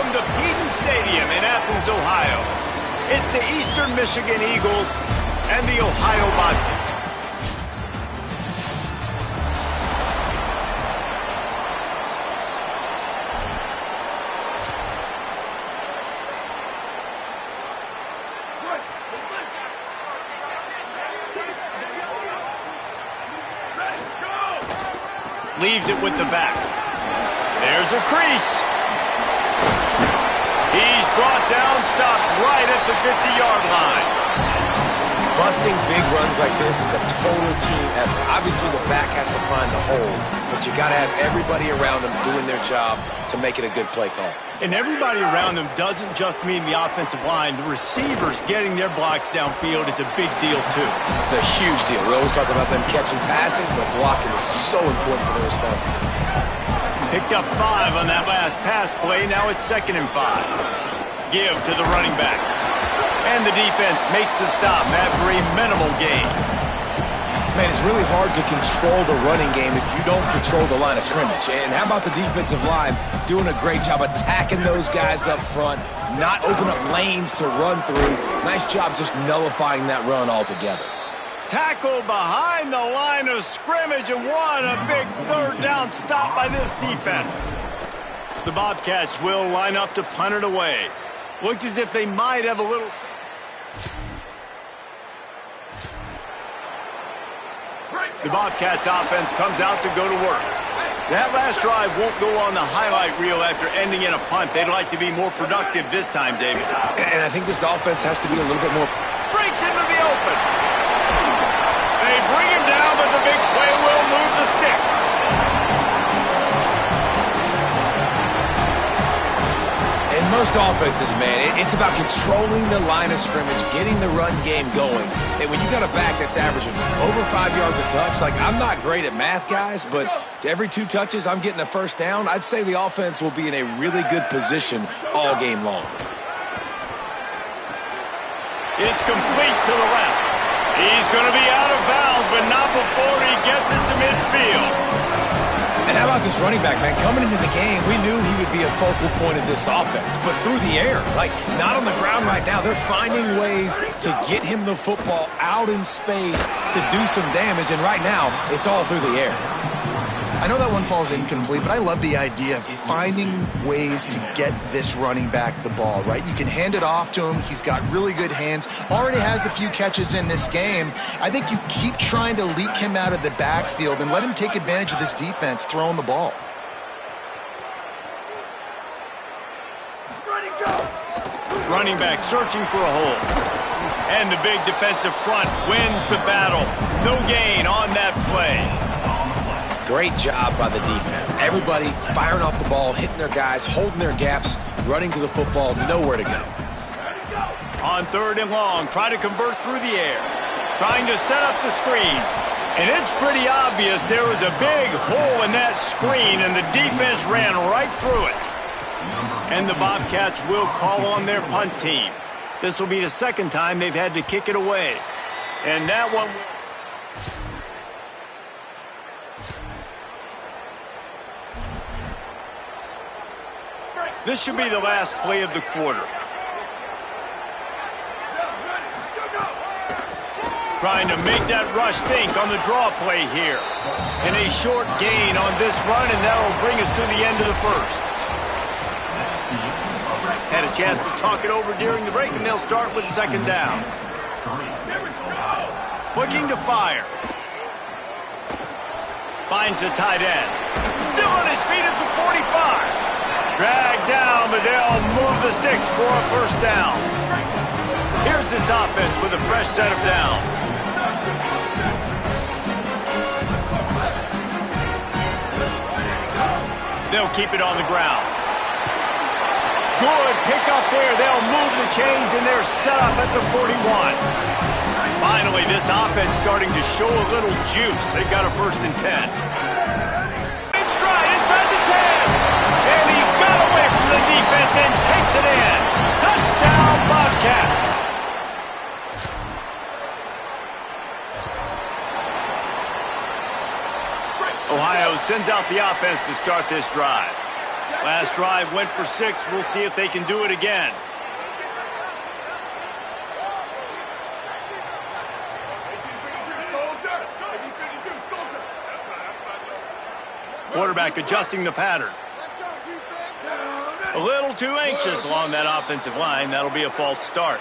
from the Peden Stadium in Athens, Ohio. It's the Eastern Michigan Eagles and the Ohio Bobcats. Leaves it with the back. There's a crease. He's brought down, stopped right at the 50-yard line. Busting big runs like this is a total team effort. Obviously, the back has to find the hole, but you got to have everybody around them doing their job to make it a good play call. And everybody around them doesn't just mean the offensive line. The receivers getting their blocks downfield is a big deal, too. It's a huge deal. We always talk about them catching passes, but blocking is so important for their responsibilities. Picked up 5 on that last pass play. Now it's 2nd and 5. Give to the running back. And the defense makes the stop after a minimal gain. Man, it's really hard to control the running game if you don't control the line of scrimmage. And how about the defensive line doing a great job attacking those guys up front, not open up lanes to run through. Nice job just nullifying that run altogether. Tackle behind the line of scrimmage, and what a big 3rd down stop by this defense. The Bobcats will line up to punt it away. Looked as if they might have a little... The Bobcats offense comes out to go to work. That last drive won't go on the highlight reel after ending in a punt. They'd like to be more productive this time, David. And I think this offense has to be a little bit more... Breaks into the open. They bring him down, but the big play will move the sticks. In most offenses, man, it's about controlling the line of scrimmage, getting the run game going. And when you got a back that's averaging over 5 yards a touch, like, I'm not great at math, guys, but every 2 touches I'm getting a 1st down, I'd say the offense will be in a really good position all game long. It's complete to the left. He's going to be out of bounds, but not before he gets it to midfield. And how about this running back, man? Coming into the game, we knew he would be a focal point of this offense, but through the air, like, not on the ground right now. They're finding ways to get him the football out in space to do some damage, and right now, it's all through the air. I know that one falls incomplete, but I love the idea of finding ways to get this running back the ball, right? You can hand it off to him. He's got really good hands. Already has a few catches in this game. I think you keep trying to leak him out of the backfield and let him take advantage of this defense throwing the ball. Running back searching for a hole. And the big defensive front wins the battle. No gain on that play. Great job by the defense. Everybody firing off the ball, hitting their guys, holding their gaps, running to the football, nowhere to go. On 3rd and long, try to convert through the air. Trying to set up the screen. And it's pretty obvious there was a big hole in that screen, and the defense ran right through it. And the Bobcats will call on their punt team. This will be the 2nd time they've had to kick it away. And that one... This should be the last play of the quarter. Trying to make that rush think on the draw play here. And a short gain on this run, and that will bring us to the end of the 1st. Had a chance to talk it over during the break, and they'll start with 2nd down. Looking to fire. Finds the tight end. Still on his feet at the 45. Dragged down, but they'll move the sticks for a 1st down. Here's this offense with a fresh set of downs. They'll keep it on the ground. Good pick up there. They'll move the chains, and they're set up at the 41. Finally, this offense starting to show a little juice. They've got a 1st and 10. In stride inside the 10. And he got away from the defense and takes it in. Touchdown, Bobcats. Ohio sends out the offense to start this drive. Last drive went for 6. We'll see if they can do it again. Quarterback adjusting the pattern. A little too anxious along that offensive line. That'll be a false start.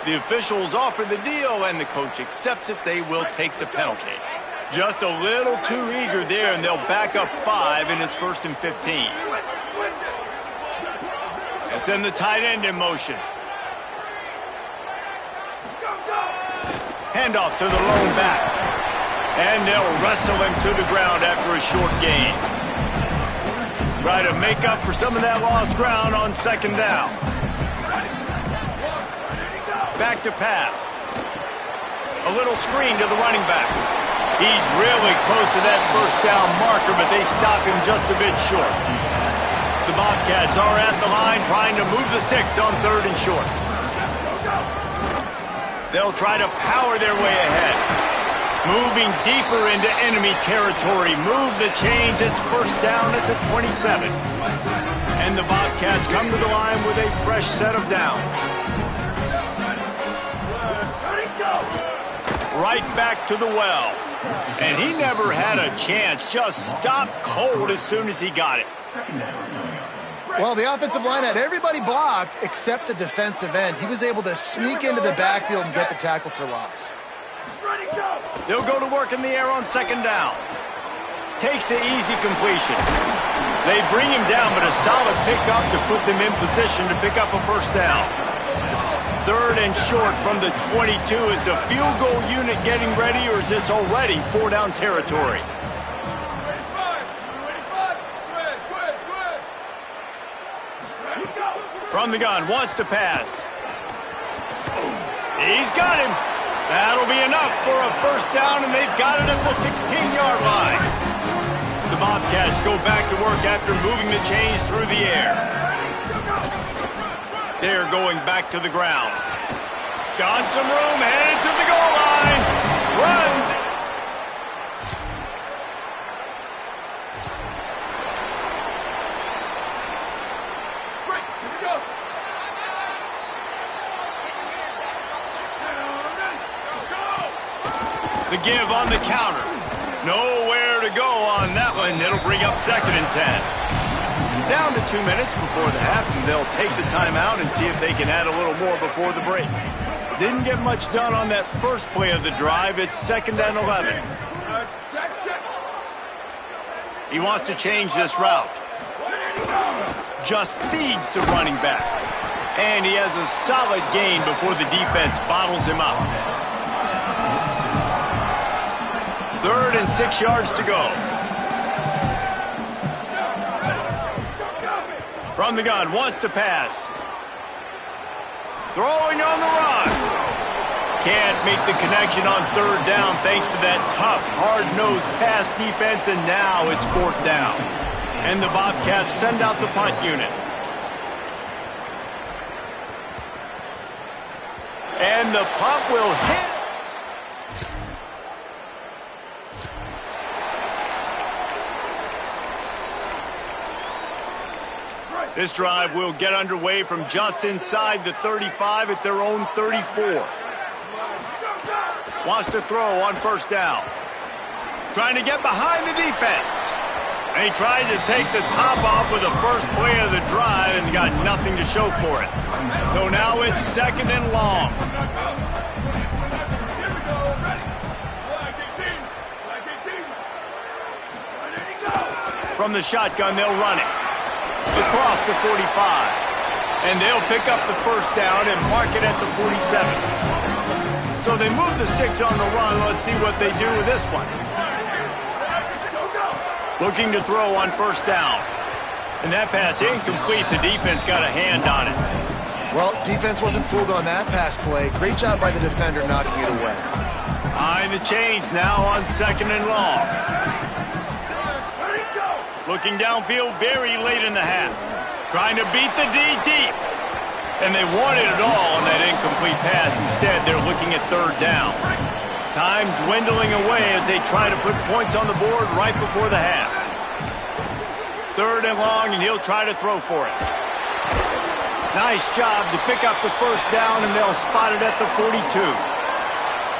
The officials offer the deal, and the coach accepts it. They will take the penalty. Just a little too eager there, and they'll back up 5, and it's 1st and 15. And send the tight end in motion. Handoff to the lone back. And they'll wrestle him to the ground after a short gain. Try to make up for some of that lost ground on 2nd down. Back to pass. A little screen to the running back. He's really close to that 1st down marker, but they stop him just a bit short. The Bobcats are at the line trying to move the sticks on 3rd and short. They'll try to power their way ahead. Moving deeper into enemy territory. Move the chains. It's 1st down at the 27. And the Bobcats come to the line with a fresh set of downs. Right back to the well. And he never had a chance. Just stopped cold as soon as he got it. Well, the offensive line had everybody blocked except the defensive end. He was able to sneak into the backfield and get the tackle for loss. They'll go to work in the air on 2nd down. Takes the easy completion. They bring him down, but a solid pickup to put them in position to pick up a 1st down. 3rd and short from the 22. Is the field goal unit getting ready, or is this already 4-down territory? From the gun, wants to pass. He's got him. That'll be enough for a 1st down, and they've got it at the 16-yard line. The Bobcats go back to work after moving the chains through the air. They're going back to the ground. Got some room, headed to the goal line. Runs. The give on the counter. Nowhere to go on that one. It'll bring up 2nd and 10. Down to 2 minutes before the half, and they'll take the timeout and see if they can add a little more before the break. Didn't get much done on that first play of the drive. It's 2nd and 11. He wants to change this route. Just feeds the running back. And he has a solid gain before the defense bottles him up. 3rd and 6 yards to go. From the gun, wants to pass. Throwing on the run. Can't make the connection on 3rd down thanks to that tough, hard-nosed pass defense, and now it's 4th down. And the Bobcats send out the punt unit. And the punt will hit. This drive will get underway from just inside the 35 at their own 34. Wants to throw on 1st down. Trying to get behind the defense. And he tried to take the top off with the first play of the drive and got nothing to show for it. So now it's 2nd and long. From the shotgun, they'll run it. Across the 45. And they'll pick up the 1st down and mark it at the 47. So they move the sticks on the run. Let's see what they do with this one. Looking to throw on 1st down. And that pass incomplete. The defense got a hand on it. Well, defense wasn't fooled on that pass play. Great job by the defender knocking it away. Behind the chains now on 2nd and long. Looking downfield very late in the half. Trying to beat the D deep. And they wanted it all on that incomplete pass. Instead, they're looking at 3rd down. Time dwindling away as they try to put points on the board right before the half. 3rd and long, and he'll try to throw for it. Nice job to pick up the first down, and they'll spot it at the 42.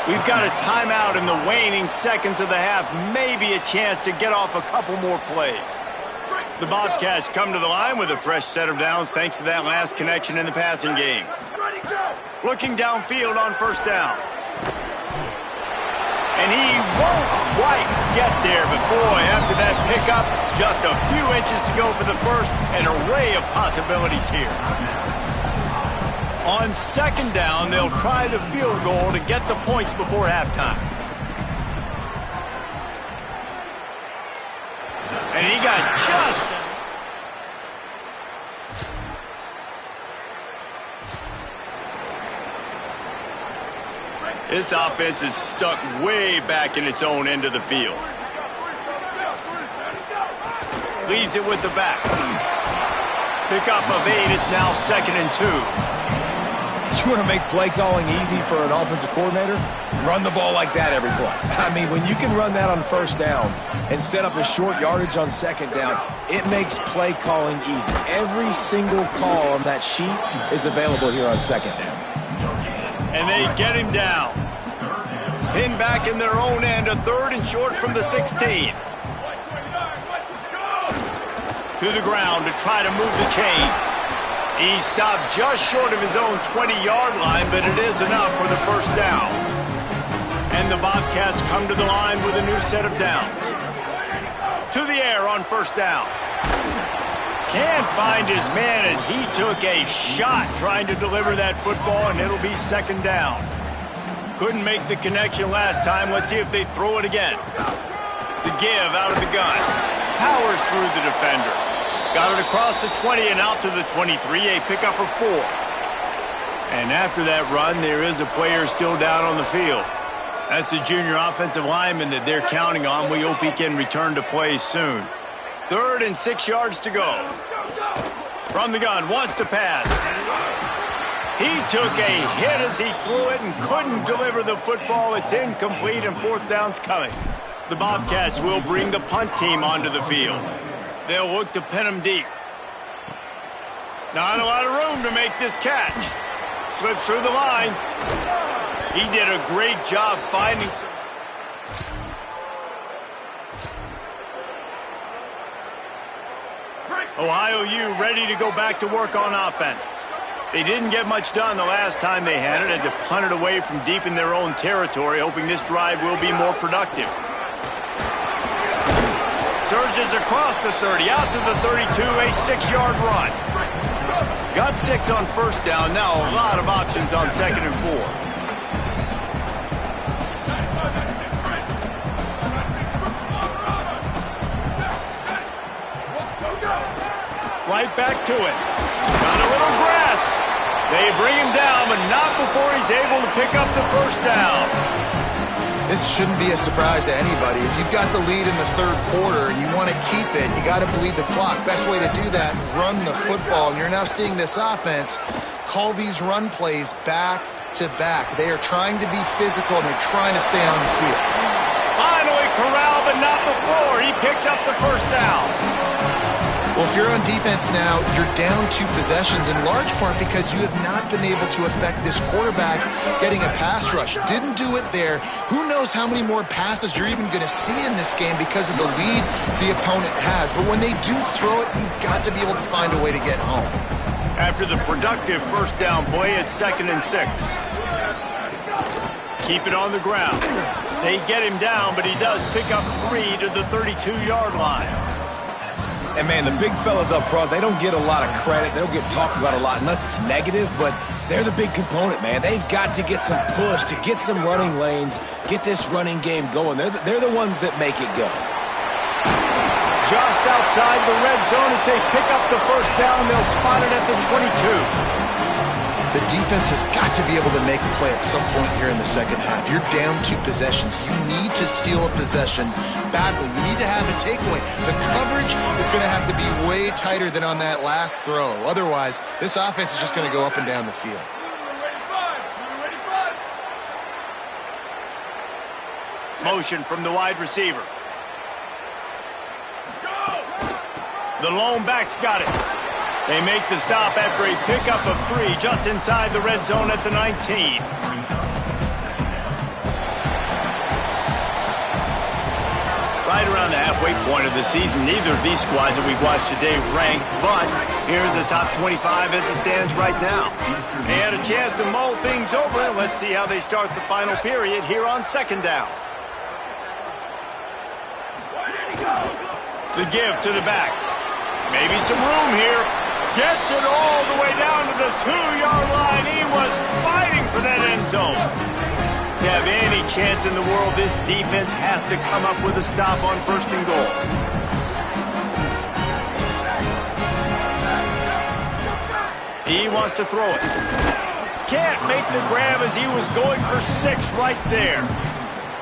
We've got a timeout in the waning seconds of the half. Maybe a chance to get off a couple more plays. The Bobcats come to the line with a fresh set of downs thanks to that last connection in the passing game. Looking downfield on 1st down. And he won't quite get there, but boy, after that pickup, just a few inches to go for the first. An array of possibilities here. On 2nd down, they'll try the field goal to get the points before halftime. And he got just... This offense is stuck way back in its own end of the field. Leaves it with the back. Pickup of 8, it's now 2nd and 2. You want to make play calling easy for an offensive coordinator? Run the ball like that every play. I mean, when you can run that on 1st down and set up a short yardage on 2nd down, it makes play calling easy. Every single call on that sheet is available here on 2nd down. And they get him down. Pinned back in their own end, a 3rd and short from the 16. To the ground to try to move the chains. He stopped just short of his own 20-yard line, but it is enough for the 1st down. And the Bobcats come to the line with a new set of downs. To the air on 1st down. Can't find his man as he took a shot trying to deliver that football, and it'll be 2nd down. Couldn't make the connection last time. Let's see if they throw it again. The give out of the gun. Powers through the defender. Got it across the 20 and out to the 23, a pickup of 4. And after that run, there is a player still down on the field. That's the junior offensive lineman that they're counting on. We hope he can return to play soon. 3rd and 6 yards to go. From the gun, wants to pass. He took a hit as he threw it and couldn't deliver the football. It's incomplete, and 4th down's coming. The Bobcats will bring the punt team onto the field. They'll look to pin him deep. Not a lot of room to make this catch. Slips through the line. He did a great job finding some... Ohio U ready to go back to work on offense. They didn't get much done the last time they had it. Had to punt it away from deep in their own territory, hoping this drive will be more productive. Surges across the 30, out to the 32, a 6-yard run. Got 6 on 1st down, now a lot of options on 2nd and 4. Right back to it. Got a little grass. They bring him down, but not before he's able to pick up the 1st down. This shouldn't be a surprise to anybody. If you've got the lead in the 3rd quarter and you want to keep it, you got to bleed the clock. Best way to do that, run the football. And you're now seeing this offense call these run plays back to back. They are trying to be physical, and they're trying to stay on the field. Finally corralled, but not before. He picked up the 1st down. Well, if you're on defense now, you're down 2 possessions in large part because you have not been able to affect this quarterback getting a pass rush. Didn't do it there. Who knows how many more passes you're even going to see in this game because of the lead the opponent has. But when they do throw it, you've got to be able to find a way to get home. After the productive 1st down play, it's 2nd and 6. Keep it on the ground. They get him down, but he does pick up 3 to the 32-yard line. And, man, the big fellas up front, they don't get a lot of credit. They don't get talked about a lot unless it's negative, but they're the big component, man. They've got to get some push, to get some running lanes, get this running game going. They're the ones that make it go. Just outside the red zone as they pick up the 1st down. They'll spot it at the 22. The defense has got to be able to make a play at some point here in the 2nd half. You're down 2 possessions. You need to steal a possession badly. You need to have a takeaway. The coverage is going to have to be way tighter than on that last throw. Otherwise, this offense is just going to go up and down the field. Motion from the wide receiver. The lone back's got it. They make the stop after a pickup of 3 just inside the red zone at the 19. Right around the halfway point of the season, neither of these squads that we've watched today rank, but here's the top 25 as it stands right now. They had a chance to mull things over. Let's see how they start the final period here on second down. The give to the back. Maybe some room here. Gets it all the way down to the 2-yard line. He was fighting for that end zone. To have any chance in the world, this defense has to come up with a stop on first and goal. He wants to throw it. Can't make the grab as he was going for 6 right there.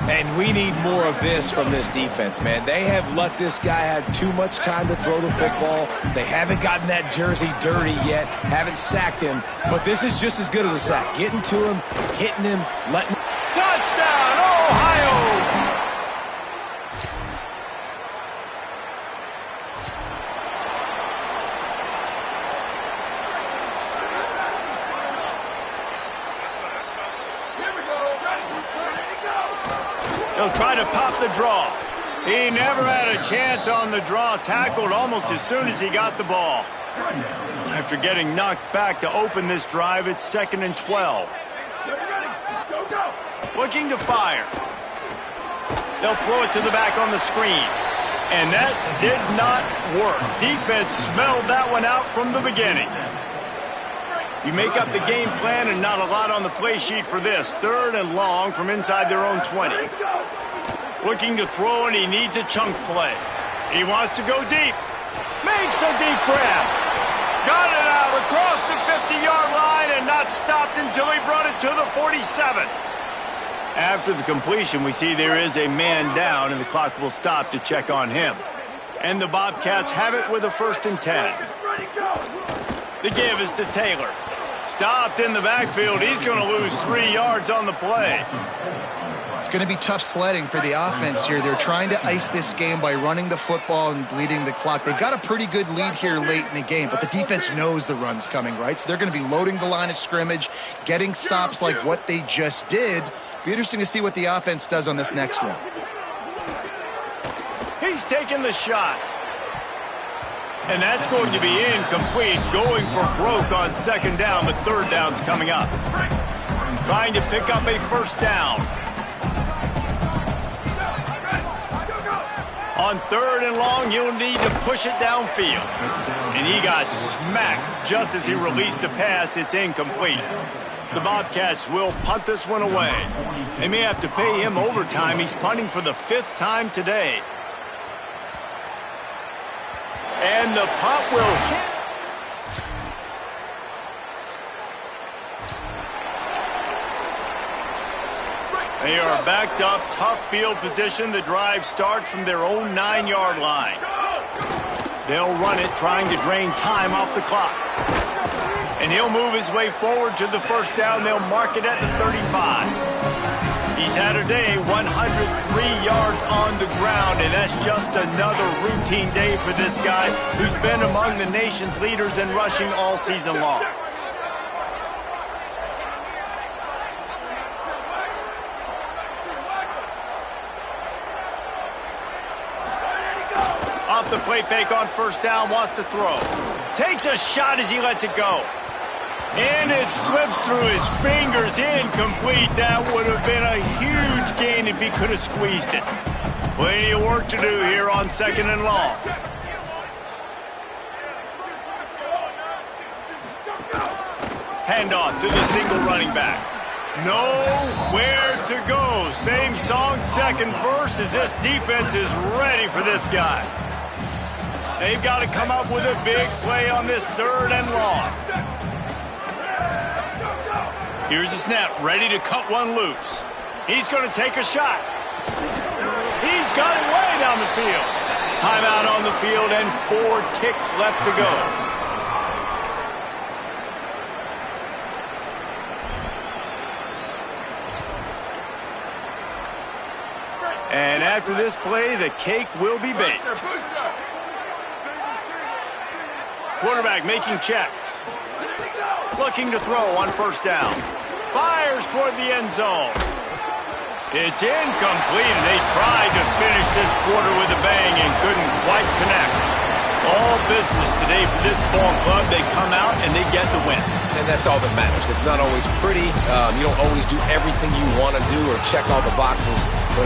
And we need more of this from this defense, man. They have let this guy have too much time to throw the football. They haven't gotten that jersey dirty yet, haven't sacked him. But this is just as good as a sack. Getting to him, hitting him, letting him. Touchdown, Ohio! He'll try to pop the draw. He never had a chance on the draw. Tackled almost as soon as he got the ball. After getting knocked back to open this drive, it's 2nd and 12. Looking to fire. They'll throw it to the back on the screen. And that did not work. Defense smelled that one out from the beginning. You make up the game plan and not a lot on the play sheet for this. 3rd and long from inside their own 20. Looking to throw, and he needs a chunk play. He wants to go deep. Makes a deep grab. Got it out across the 50-yard line and not stopped until he brought it to the 47. After the completion, we see there is a man down, and the clock will stop to check on him. And the Bobcats have it with a 1st and 10. The give is to Taylor. Stopped in the backfield. He's going to lose 3 yards on the play. It's going to be tough sledding for the offense here. They're trying to ice this game by running the football and bleeding the clock. They've got a pretty good lead here late in the game, but the defense knows the run's coming, right? So they're going to be loading the line of scrimmage, getting stops like what they just did. Be interesting to see what the offense does on this next one. He's taking the shot. And that's going to be incomplete, going for broke on 2nd down, but 3rd down's coming up. Trying to pick up a 1st down. On 3rd and long, you'll need to push it downfield. And he got smacked just as he released the pass. It's incomplete. The Bobcats will punt this one away. They may have to pay him overtime. He's punting for the 5th time today. And the punt will hit. They are backed up, tough field position. The drive starts from their own 9-yard line. They'll run it, trying to drain time off the clock. And he'll move his way forward to the 1st down. They'll mark it at the 35. He's had a day, 103 yards on the ground, and that's just another routine day for this guy who's been among the nation's leaders in rushing all season long. Off the play fake on 1st down, wants to throw. Takes a shot as he lets it go. And it slips through his fingers, incomplete. That would have been a huge gain if he could have squeezed it. Plenty of work to do here on 2nd and long. Handoff to the single running back. Nowhere to go. Same song, 2nd verse, as this defense is ready for this guy. They've got to come up with a big play on this 3rd and long. Here's the snap, ready to cut one loose. He's going to take a shot. He's got it way down the field. Timeout on the field and 4 ticks left to go. And after this play, the cake will be baked. Quarterback making checks. Looking to throw on first down. Fires toward the end zone. It's incomplete, and they tried to finish this quarter with a bang and couldn't quite connect. All business today for this ball club. They come out and they get the win. And that's all that matters. It's not always pretty. You don't always do everything you want to do or check all the boxes. But